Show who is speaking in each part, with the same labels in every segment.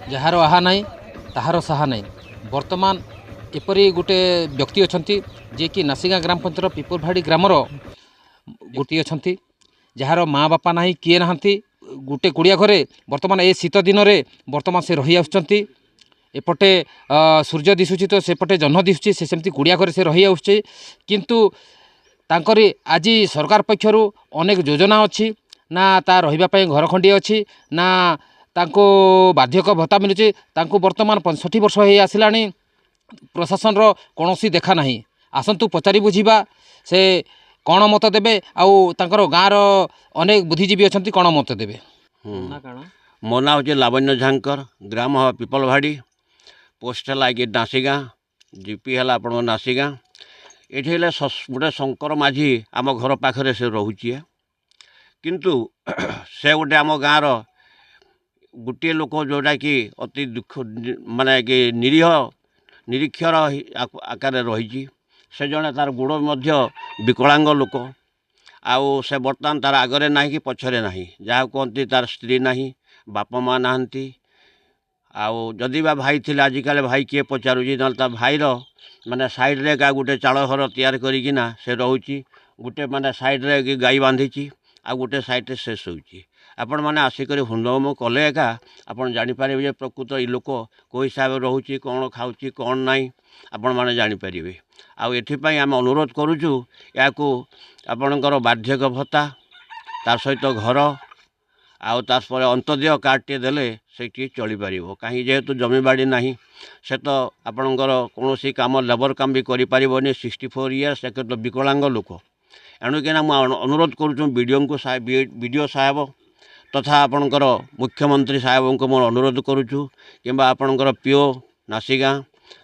Speaker 1: Jar आहा ना ताहार साहा ना बर्तमान एपरी गोटे व्यक्ति अच्छा जे कि नासिगा ग्राम पंचायत पिपलभाड़ी ग्रामर गोटे अच्छा जार माँ बापा ना किए ना गोटे कुड़िया घरे बर्तमान ए शीत दिन में बर्तमान से रही आसुँच एपटे सूर्य दिशुची तो सेपटे जह्न दिशुची से सेमती कुड़िया घरे से रही आसुचे किंतु तांकरी आज सरकार पक्षर अनेक योजना अच्छी ना ता रही घर खंडी अच्छी ना तांको बार्धक्य भत्ता मिलूँ तांको बर्तमान 65 वर्ष हो आसला प्रशासन रो कौनसी देखा नहीं आसतु पचारि बुझा से कौन मत देवे आउ तांकर गाँव अनेक बुद्धिजीवी अच्छा कौन मत देवे
Speaker 2: मो ना हूँ लावण्य झांकर ग्राम पिपलभाड़ी पोस्ट है नासिगा जीपी है आप नासिगा ये गोटे शंकर माझी आम घर पाखे से रोचे किंतु से गोटे आम गाँव गोटे लोक जोटा कि अति दुख माने कि निरीक्षर आकार रही से जड़े तार गोड़ विकलांग लोक आउ से बर्तमान तार आगरे ना कि पछरे ना जहाँ कहती तार स्त्री ना बापा माँ नहांती आउ जदि बा भाई थे आजिकल भाई किए पचारूँ ना ता भाईर माने साइड्रे का गोटे चाल घर तैयार करिकिना से रोची गोटे माने साइड्रे गाई बांधी आ गोटे साइड्रे से शोची आपण मैंने आसिक हुंदम कले एका आपड़ जापर प्रकृत ये लोक कौ हिसाब से रोचे कौन खाऊँ कौन ना आपण मैंने जापर आपाई आम अनुरोध करुचु या आपणकर बार्धक्य भत्ता तार सहित घर आपर अंत्योदय कार्ड टे देले से चली पार कहीं जेहेतु जमीबाड़ी ना से तो आपणकर कौन कम लेबर काम भी करें 64 इयर्स एक तो विकलांग लोक एणुकिना मुझे अनुरोध करुँ वीडियो साहेब तथा आपणकर मुख्यमंत्री साहेब को मोर अनुरोध करुचु कि आपणकर पीओ नासिगा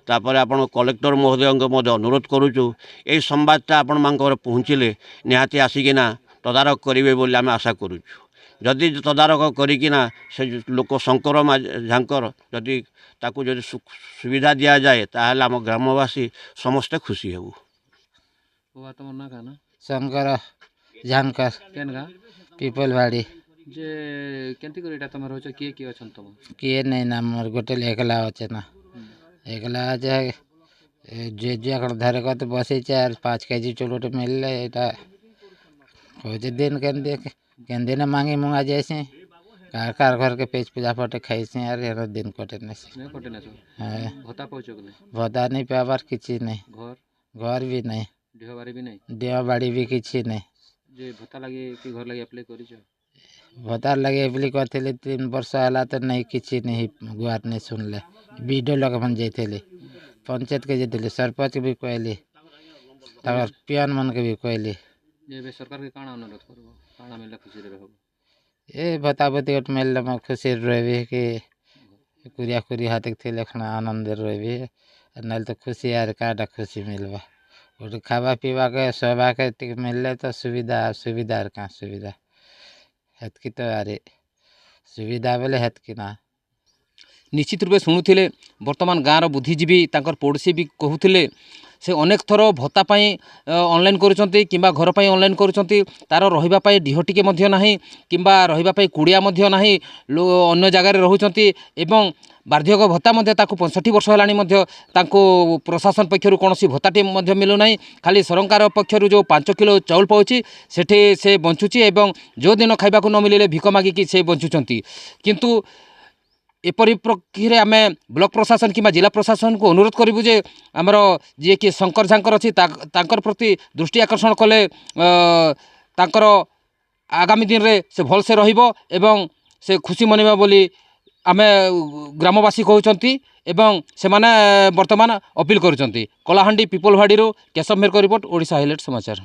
Speaker 2: तापर आपण कलेक्टर महोदय को अनुरोध करुचु यही संवादटा आपण मानकर पहुँचले निहाती आसिकिना तदारक करेंगे बोली आम आशा करुचु जदि तदारक करिकिना से लोक शंकर झांकर जदि ताकू जदि सुविधा दि जाए ताहले आम ग्रामवासी समस्ते खुशी हेबू
Speaker 3: शंकर झांकर पिपलभाड़ी
Speaker 1: जे केंती करिटा तुम रोच किए किए अछन तुम
Speaker 3: किए नहीं ना मोर गोटे एकला अच्छे ना एकला जे जे धरे को तो बसे 4-5 केजी चोलोटे मिलले एटा हो दिन केंदे ना मांगी मुंगा जैसे कार घर के पेज पूजा पटे खाइसे यार यार दिन कटे नहीं
Speaker 1: कटे ना
Speaker 3: हां
Speaker 1: भत्ता पहुंचो कि नहीं
Speaker 3: भत्ता नहीं पाबार किछि नहीं घर भी नहीं
Speaker 1: देहबारी भी नहीं
Speaker 3: देहबाड़ी भी किछि नहीं
Speaker 1: जे भत्ता लगे कि घर लगे अप्लाई करिछ
Speaker 3: भत्ता लगे एप्ली करथिले 3 वर्ष हला तो नहीं किछि नहीं गुआर नहीं सुनले वीडियो लग मन जाइथिले पंचायत के जेतिले सरपंच भी कहली तकर पियन मन के भी कहली
Speaker 1: जे सरकार के काना अनुरोध करबो काना मिलला खुशी रे हो
Speaker 3: ए बताबती गोट मिलले म खुशी रहबे कि कुरिया कुरी हाथ थे लेखना आनंद रहबे नाल तो खुशी यार काटा खुशी मिलबा और खावा पीवा के सोवा के टिक मिलले तो सुविधा का सुविधा हेतकी तो अरे सुविधा बेले हेतकी ना
Speaker 1: निश्चित रूपे शुणुले बर्तमान गाँव बुद्धिजीवी तांकर पड़ोशी भी कहते से अनेक थर भत्ता ऑनलाइन करुँच कि घर पर ऑनलाइन करुँच तार रही डीह टिके ना कि रही कुड़िया ना अन्य जगार रोच एवं बार्धक्य भत्ता 65 वर्ष है प्रशासन पक्षर कौन भत्ताटे मिलूना खाली सरकार पक्षर जो 5 किलो चाउल पाँच से बंचुची एवं जो दिन खाइबा न मिले भिक मागिकी से बंचुंट किंतु एपरी प्रक्रिया आम ब्लॉक प्रशासन कि जिला प्रशासन को अनुरोध करूँ जे आमर जी कि शंकर झांकर अच्छी प्रति दृष्टि आकर्षण कले तांकर आगामी दिन रे से भल से रहिबो एवं से खुशी मनइबा बोली आमे ग्रामवासी कहउचंती एवं से माने वर्तमान अपील करूचंती कलाहांडी पिपलभाड़ी केशव मेहर रिपोर्ट ओडिशा हाइलाइट समाचार।